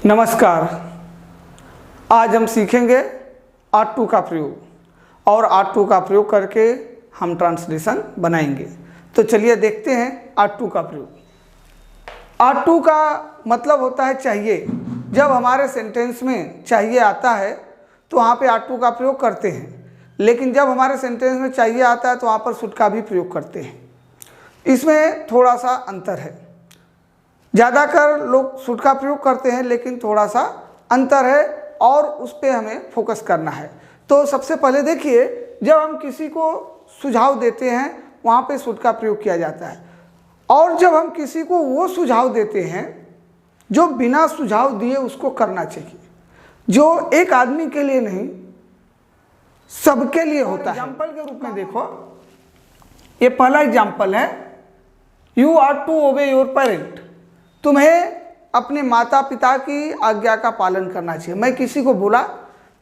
नमस्कार। आज हम सीखेंगे R2 का प्रयोग और R2 का प्रयोग करके हम ट्रांसलेशन बनाएंगे। तो चलिए देखते हैं R2 का प्रयोग। R2 का मतलब होता है चाहिए। जब हमारे सेंटेंस में चाहिए आता है तो वहाँ पे R2 का प्रयोग करते हैं, लेकिन जब हमारे सेंटेंस में चाहिए आता है तो वहाँ पर शुड का भी प्रयोग करते हैं। इसमें थोड़ा सा अंतर है। ज़्यादातर लोग शुड का प्रयोग करते हैं, लेकिन थोड़ा सा अंतर है और उस पर हमें फोकस करना है। तो सबसे पहले देखिए, जब हम किसी को सुझाव देते हैं वहाँ पे शुड का प्रयोग किया जाता है, और जब हम किसी को वो सुझाव देते हैं जो बिना सुझाव दिए उसको करना चाहिए, जो एक आदमी के लिए नहीं सबके लिए होता है। एग्जाम्पल के रूप में देखो, ये पहला एग्जाम्पल है, you are to obey your parent. तुम्हें अपने माता पिता की आज्ञा का पालन करना चाहिए। मैं किसी को बोला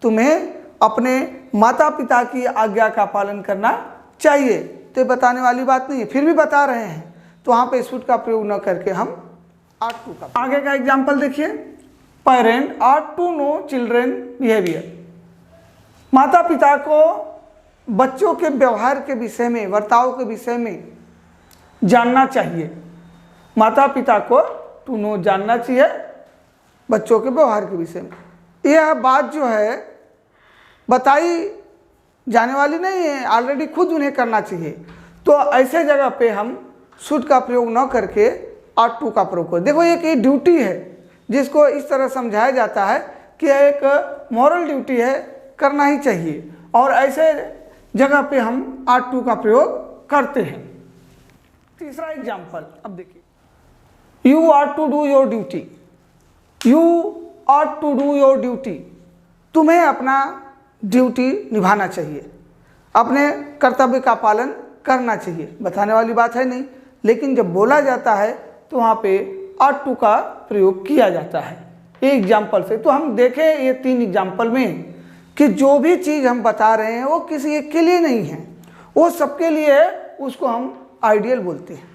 तुम्हें अपने माता पिता की आज्ञा का पालन करना चाहिए, तो ये बताने वाली बात नहीं है, फिर भी बता रहे हैं, तो वहाँ पे शुड का प्रयोग न करके हम R2 का। आगे का एग्जाम्पल देखिए, parent are to know children behaviour. माता पिता को बच्चों के व्यवहार के विषय में, वर्ताव के विषय में जानना चाहिए। माता पिता को टू नो जानना चाहिए बच्चों के व्यवहार के विषय में। यह बात जो है बताई जाने वाली नहीं है, ऑलरेडी खुद उन्हें करना चाहिए। तो ऐसे जगह पे हम शुड का प्रयोग न करके R2 का प्रयोग करें। देखो, एक ड्यूटी है जिसको इस तरह समझाया जाता है कि एक मॉरल ड्यूटी है, करना ही चाहिए, और ऐसे जगह पे हम R2 का प्रयोग करते हैं। तीसरा एग्जाम्पल अब देखिए, you are to do your duty. You are to do your duty. तुम्हें अपना ड्यूटी निभाना चाहिए, अपने कर्तव्य का पालन करना चाहिए। बताने वाली बात है नहीं, लेकिन जब बोला जाता है तो वहाँ पे R2 का प्रयोग किया जाता है। ये एग्जाम्पल से तो हम देखें ये तीन एग्जाम्पल में कि जो भी चीज़ हम बता रहे हैं वो किसी एक के लिए नहीं है, वो सबके लिए है। उसको हम आइडियल बोलते हैं।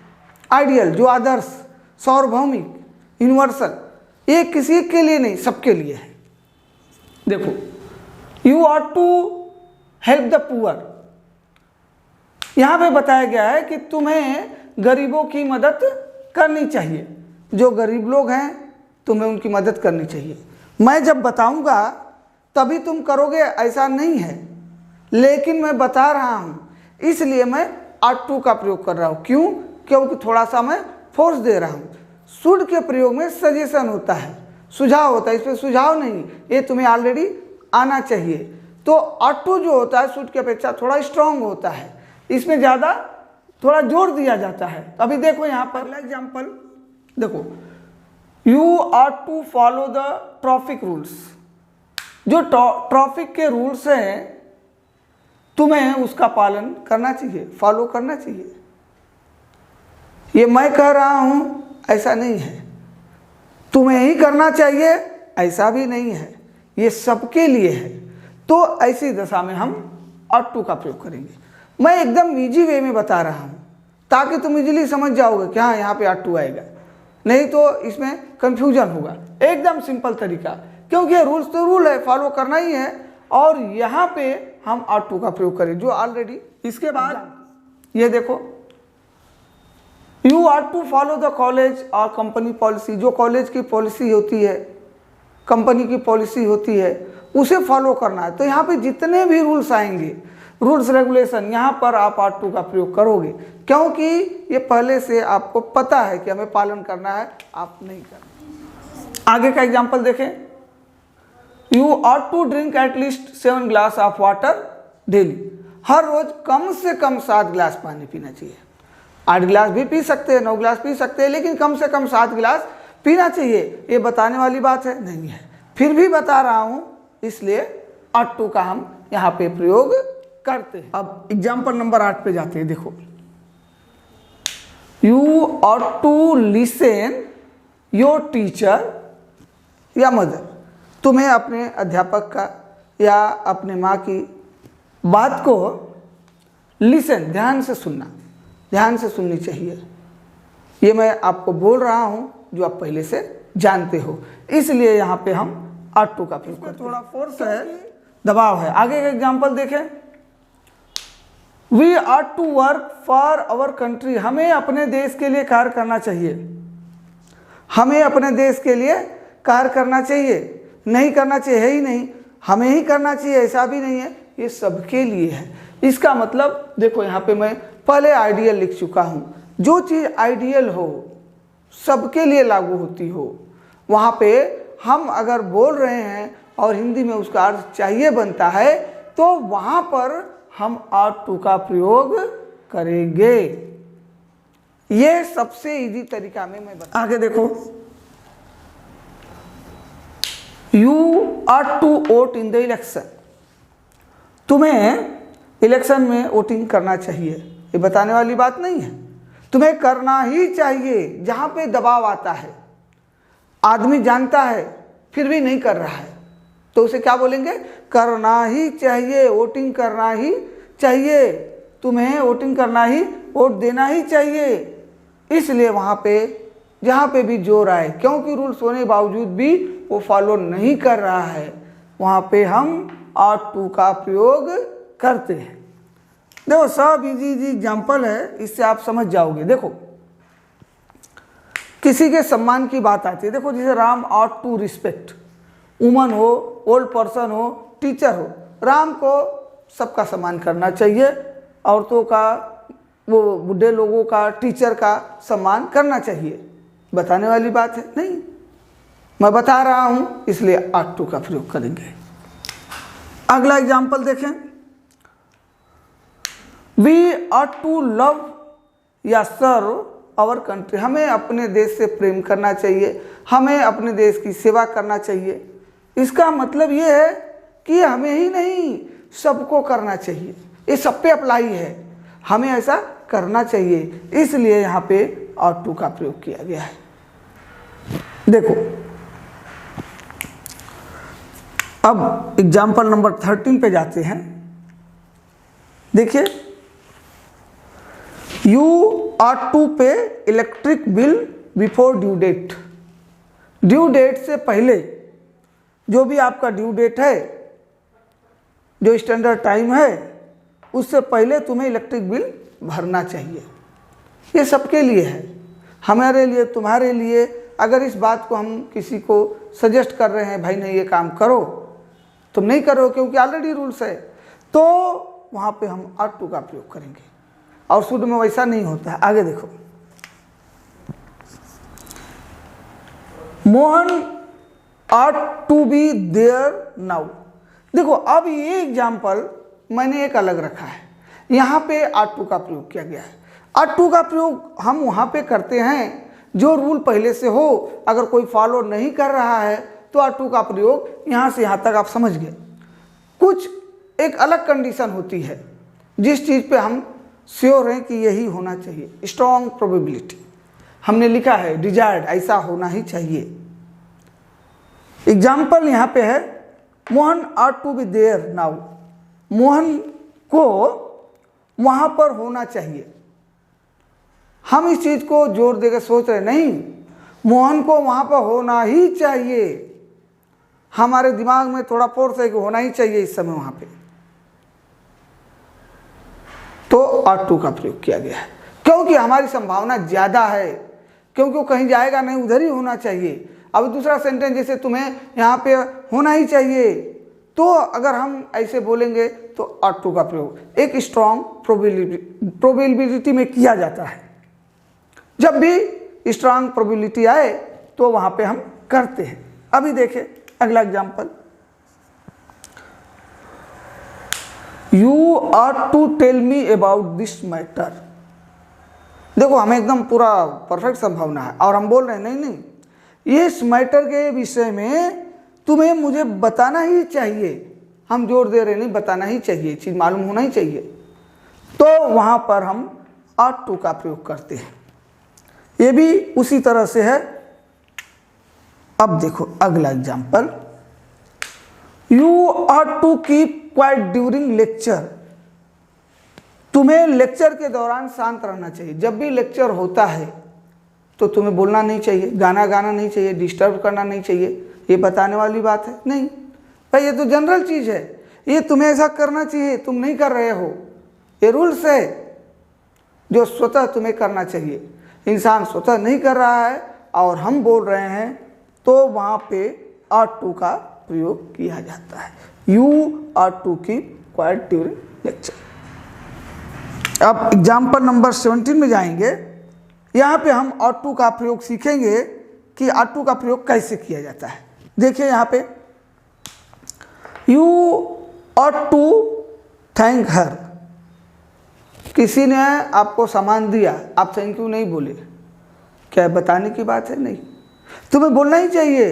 आइडियल जो आदर्श, सार्वभौमिक, यूनिवर्सल, ये किसी के लिए नहीं, सबके लिए है। देखो, you are to help the poor. यहाँ पे बताया गया है कि तुम्हें गरीबों की मदद करनी चाहिए। जो गरीब लोग हैं तुम्हें उनकी मदद करनी चाहिए। मैं जब बताऊंगा तभी तुम करोगे ऐसा नहीं है, लेकिन मैं बता रहा हूँ इसलिए मैं R2 का प्रयोग कर रहा हूँ। क्यों? क्योंकि थोड़ा सा मैं फोर्स दे रहा हूँ। शुड के प्रयोग में सजेशन होता है, सुझाव होता है, इसमें सुझाव नहीं, ये तुम्हें ऑलरेडी आना चाहिए। तो R2 जो होता है शुड की अपेक्षा थोड़ा स्ट्रांग होता है, इसमें ज़्यादा थोड़ा जोर दिया जाता है। अभी देखो यहाँ पर एग्जाम्पल देखो, you are to follow the traffic rules. जो ट्रैफिक के रूल्स हैं तुम्हें उसका पालन करना चाहिए, फॉलो करना चाहिए। ये मैं कह रहा हूँ ऐसा नहीं है, तुम्हें ही करना चाहिए ऐसा भी नहीं है, ये सबके लिए है। तो ऐसी दशा में हम R2 का प्रयोग करेंगे। मैं एकदम इजी वे में बता रहा हूँ ताकि तुम इजीली समझ जाओगे कि हाँ यहाँ पे R2 आएगा, नहीं तो इसमें कंफ्यूजन होगा। एकदम सिंपल तरीका, क्योंकि रूल्स तो रूल है, फॉलो करना ही है, और यहाँ पे हम R2 का प्रयोग करें जो ऑलरेडी। इसके बाद ये देखो, you are to follow the college और कंपनी पॉलिसी। जो कॉलेज की पॉलिसी होती है, कंपनी की पॉलिसी होती है, उसे फॉलो करना है। तो यहाँ पे जितने भी रूल्स आएंगे, रूल्स रेगुलेशन, यहाँ पर आप R2 का प्रयोग करोगे, क्योंकि ये पहले से आपको पता है कि हमें पालन करना है, आप नहीं करना। आगे का एग्जाम्पल देखें, you are to drink at least 7 glass of water daily. हर रोज कम से कम 7 गिलास पानी पीना चाहिए। 8 गिलास भी पी सकते हैं, 9 गिलास पी सकते हैं, लेकिन कम से कम 7 गिलास पीना चाहिए। ये बताने वाली बात है नहीं है, फिर भी बता रहा हूँ, इसलिए R2 का हम यहाँ पे प्रयोग करते हैं। अब एग्जाम्पल नंबर 8 पे जाते हैं। देखो, you are to listen your teacher या मदर। तुम्हें अपने अध्यापक का या अपने माँ की बात को लिसन, ध्यान से सुनना, ध्यान से सुननी चाहिए। ये मैं आपको बोल रहा हूँ जो आप पहले से जानते हो, इसलिए यहाँ पे हम आर टू का प्रयोग करते हैं। थोड़ा फोर्स है, दबाव है। आगे का एग्जाम्पल देखें, we are to work for our country, हमें अपने देश के लिए कार्य करना चाहिए, हमें अपने देश के लिए कार्य करना चाहिए, नहीं करना चाहिए है ही नहीं, हमें ही करना चाहिए ऐसा भी नहीं है, ये सबके लिए है। इसका मतलब देखो यहाँ पे मैं पहले आइडियल लिख चुका हूँ, जो चीज़ आइडियल हो सबके लिए लागू होती हो, वहाँ पे हम अगर बोल रहे हैं और हिंदी में उसका अर्थ चाहिए बनता है तो वहाँ पर हम आर टू का प्रयोग करेंगे। ये सबसे इजी तरीका में मैं बता। आगे देखो, you are to vote in the election, तुम्हें इलेक्शन में वोटिंग करना चाहिए, ये बताने वाली बात नहीं है, तुम्हें करना ही चाहिए। जहाँ पे दबाव आता है, आदमी जानता है फिर भी नहीं कर रहा है, तो उसे क्या बोलेंगे, करना ही चाहिए, वोटिंग करना ही चाहिए, तुम्हें वोटिंग करना ही, वोट देना ही चाहिए। इसलिए वहाँ पे जहाँ पे भी जोर आए, क्योंकि रूल्स होने के बावजूद भी वो फॉलो नहीं कर रहा है, वहाँ पे हम आर टू का प्रयोग करते हैं। देखो सब इजी एग्जाम्पल है, इससे आप समझ जाओगे। देखो किसी के सम्मान की बात आती है, देखो जैसे Ram are to respect, woman हो, ओल्ड पर्सन हो, टीचर हो, राम को सबका सम्मान करना चाहिए, औरतों का, वो बूढ़े लोगों का, टीचर का सम्मान करना चाहिए, बताने वाली बात है नहीं, मैं बता रहा हूँ इसलिए आर टू का प्रयोग करेंगे। अगला एग्जाम्पल देखें, वी आर टू लव या सर्व आवर कंट्री, हमें अपने देश से प्रेम करना चाहिए, हमें अपने देश की सेवा करना चाहिए। इसका मतलब ये है कि हमें ही नहीं सबको करना चाहिए, ये सब पे अप्लाई है, हमें ऐसा करना चाहिए, इसलिए यहाँ पे आर टू का प्रयोग किया गया है। देखो अब एग्जाम्पल नंबर 13 पे जाते हैं। देखिए, you are to pay electric bill before due date, due date से पहले, जो भी आपका ड्यू डेट है, जो स्टैंडर्ड टाइम है, उससे पहले तुम्हें इलेक्ट्रिक बिल भरना चाहिए। ये सबके लिए है, हमारे लिए, तुम्हारे लिए। अगर इस बात को हम किसी को सजेस्ट कर रहे हैं, भाई नहीं ये काम करो, तुम नहीं करो क्योंकि ऑलरेडी रूल्स है, तो वहाँ पे हम आर टू का प्रयोग करेंगे, और शुरू में वैसा नहीं होता है। आगे देखो, Mohan are to be there now. देखो अब ये एग्जाम्पल मैंने एक अलग रखा है, यहाँ पे आर टू का प्रयोग किया गया है। आर टू का प्रयोग हम वहाँ पे करते हैं जो रूल पहले से हो, अगर कोई फॉलो नहीं कर रहा है तो आर टू का प्रयोग यहाँ से यहाँ तक आप समझ गए। कुछ एक अलग कंडीशन होती है जिस चीज़ पे हम श्योर हैं कि यही होना चाहिए, स्ट्रॉन्ग प्रोबेबिलिटी, हमने लिखा है डिजायर्ड, ऐसा होना ही चाहिए। एग्जाम्पल यहाँ पे है, Mohan are to be there now, Mohan को वहाँ पर होना चाहिए। हम इस चीज़ को जोर देकर सोच रहे नहीं, मोहन को वहाँ पर होना ही चाहिए, हमारे दिमाग में थोड़ा फोर्स है कि होना ही चाहिए इस समय वहाँ पे, तो आर टू का प्रयोग किया गया है, क्योंकि हमारी संभावना ज़्यादा है, क्योंकि वो कहीं जाएगा नहीं, उधर ही होना चाहिए। अब दूसरा सेंटेंस जैसे तुम्हें यहाँ पे होना ही चाहिए, तो अगर हम ऐसे बोलेंगे तो आर टू का प्रयोग एक स्ट्रॉन्ग प्रोबेबिलिटी में किया जाता है। जब भी स्ट्रॉन्ग प्रोबेबिलिटी आए तो वहाँ पे हम करते हैं। अभी देखें अगला example, you are to tell me about this matter. देखो हमें एकदम पूरा परफेक्ट संभावना है और हम बोल रहे हैं नहीं नहीं, इस मैटर के विषय में तुम्हें मुझे बताना ही चाहिए, हम जोर दे रहे नहीं, बताना ही चाहिए, चीज़ मालूम होना ही चाहिए, तो वहाँ पर हम आर टू का प्रयोग करते हैं। ये भी उसी तरह से है। अब देखो अगला example, you are to keep quiet during lecture. तुम्हें लेक्चर के दौरान शांत रहना चाहिए। जब भी लेक्चर होता है तो तुम्हें बोलना नहीं चाहिए, गाना गाना नहीं चाहिए, डिस्टर्ब करना नहीं चाहिए, ये बताने वाली बात है नहीं भाई। ये तो जनरल चीज़ है, ये तुम्हें ऐसा करना चाहिए, तुम नहीं कर रहे हो, ये रूल्स है जो स्वतः तुम्हें करना चाहिए। इंसान स्वतः नहीं कर रहा है और हम बोल रहे हैं तो वहाँ पे ought to का प्रयोग किया जाता है। You ought to keep quiet during lecture। अब एग्जाम्पल नंबर 17 में जाएंगे। यहाँ पे हम ought to का प्रयोग सीखेंगे कि ought to का प्रयोग कैसे किया जाता है। देखिए यहाँ पे You ought to thank her। किसी ने आपको सामान दिया, आप थैंक यू नहीं बोले, क्या बताने की बात है? नहीं, तुम्हें बोलना ही चाहिए।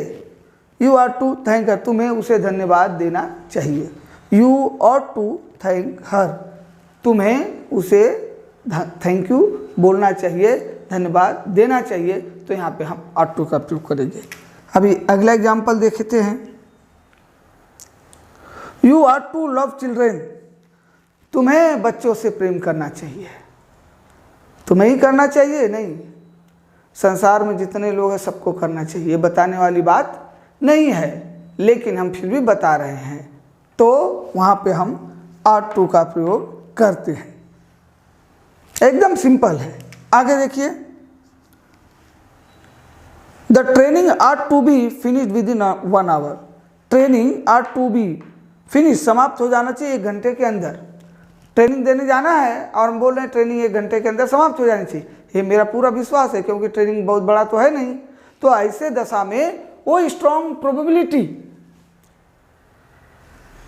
You are to thank her, तुम्हें उसे धन्यवाद देना चाहिए। You ought to thank her, तुम्हें उसे थैंक यू बोलना चाहिए, धन्यवाद देना चाहिए। तो यहाँ पे हम ought टू का प्रयोग करेंगे। अभी अगला एग्जाम्पल देखते हैं। You are to love children, तुम्हें बच्चों से प्रेम करना चाहिए। तुम्हें ही करना चाहिए नहीं, संसार में जितने लोग हैं सबको करना चाहिए, बताने वाली बात नहीं है, लेकिन हम फिर भी बता रहे हैं तो वहाँ पे हम ought to का प्रयोग करते हैं। एकदम सिंपल है। आगे देखिए, the training ought to be finished within 1 hour। Training ought to be finished, समाप्त हो जाना चाहिए 1 घंटे के अंदर। ट्रेनिंग देने जाना है और हम बोल रहे हैं ट्रेनिंग 1 घंटे के अंदर समाप्त हो जानी चाहिए, ये मेरा पूरा विश्वास है, क्योंकि ट्रेनिंग बहुत बड़ा तो है नहीं। तो ऐसे दशा में वो स्ट्रॉन्ग प्रोबेबिलिटी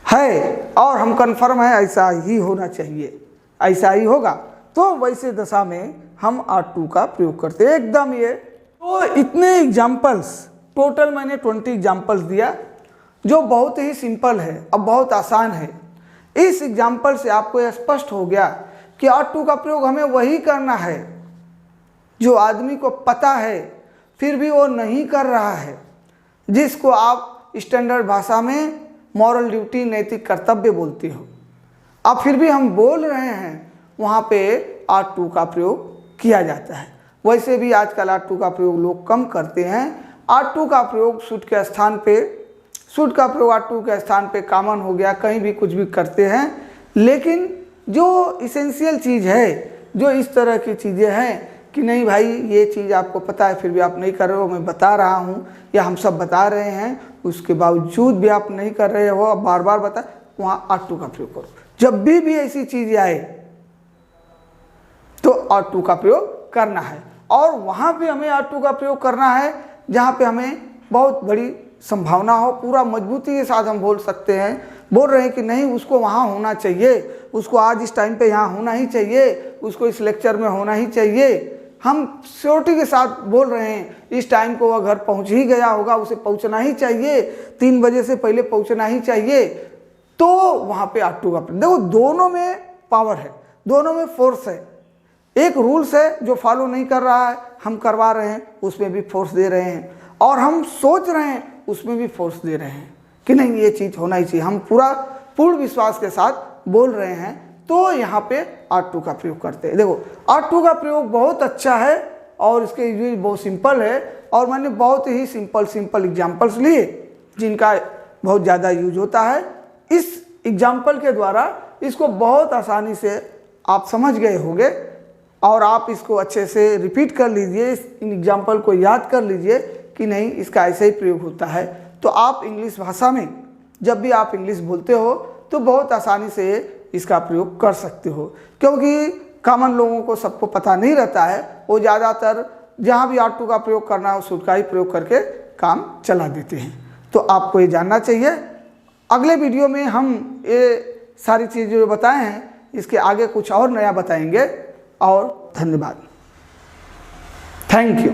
है और हम कंफर्म है ऐसा ही होना चाहिए, ऐसा ही होगा, तो वैसे दशा में हम ought to का प्रयोग करते हैं एकदम। ये तो इतने एग्जाम्पल्स, टोटल मैंने 20 एग्जाम्पल्स दिया जो बहुत ही सिंपल है और बहुत आसान है। इस एग्जाम्पल से आपको यह स्पष्ट हो गया कि ought to का प्रयोग हमें वही करना है जो आदमी को पता है फिर भी वो नहीं कर रहा है, जिसको आप स्टैंडर्ड भाषा में मॉरल ड्यूटी, नैतिक कर्तव्य बोलते हो। अब फिर भी हम बोल रहे हैं, वहाँ पे ought to का प्रयोग किया जाता है। वैसे भी आजकल ought to का प्रयोग लोग कम करते हैं। ought to का प्रयोग शुड के स्थान पे, शुड का प्रयोग ought to के स्थान पे कॉमन हो गया, कहीं भी कुछ भी करते हैं। लेकिन जो इसेंशियल चीज़ है, जो इस तरह की चीज़ें हैं कि नहीं भाई ये चीज़ आपको पता है फिर भी आप नहीं कर रहे हो, मैं बता रहा हूँ या हम सब बता रहे हैं, उसके बावजूद भी आप नहीं कर रहे हो, अब बार बार बता, वहाँ ought to का प्रयोग करो। जब भी ऐसी चीज़ आए तो ought to का प्रयोग करना है। और वहाँ पे हमें ought to का प्रयोग करना है जहाँ पे हमें बहुत बड़ी संभावना हो, पूरा मजबूती के साथ हम बोल सकते हैं, बोल रहे हैं कि नहीं उसको वहाँ होना चाहिए, उसको आज इस टाइम पे यहाँ होना ही चाहिए, उसको इस लेक्चर में होना ही चाहिए। हम श्योरिटी के साथ बोल रहे हैं इस टाइम को वह घर पहुँच ही गया होगा, उसे पहुँचना ही चाहिए, 3 बजे से पहले पहुँचना ही चाहिए। तो वहाँ पे ought to का प्रयोग, देखो दोनों में पावर है, दोनों में फोर्स है। एक रूल्स है जो फॉलो नहीं कर रहा है, हम करवा रहे हैं, उसमें भी फोर्स दे रहे हैं, और हम सोच रहे हैं उसमें भी फोर्स दे रहे हैं कि नहीं ये चीज़ होना ही चाहिए, हम पूर्ण विश्वास के साथ बोल रहे हैं। तो यहाँ पे ought to का प्रयोग करते हैं। देखो ought to का प्रयोग बहुत अच्छा है और इसके यूज बहुत सिंपल है, और मैंने बहुत ही सिंपल एग्जाम्पल्स लिए जिनका बहुत ज़्यादा यूज होता है। इस एग्जाम्पल के द्वारा इसको बहुत आसानी से आप समझ गए होंगे और आप इसको अच्छे से रिपीट कर लीजिए, इन एग्जाम्पल को याद कर लीजिए कि नहीं इसका ऐसे ही प्रयोग होता है। तो आप इंग्लिश भाषा में जब भी आप इंग्लिश बोलते हो तो बहुत आसानी से इसका प्रयोग कर सकते हो, क्योंकि कॉमन लोगों को सबको पता नहीं रहता है, वो ज़्यादातर जहाँ भी ought to का प्रयोग करना है उस का ही प्रयोग करके काम चला देते हैं। तो आपको ये जानना चाहिए। अगले वीडियो में हम ये सारी चीज़ें जो बताए हैं इसके आगे कुछ और नया बताएंगे। और धन्यवाद, थैंक यू।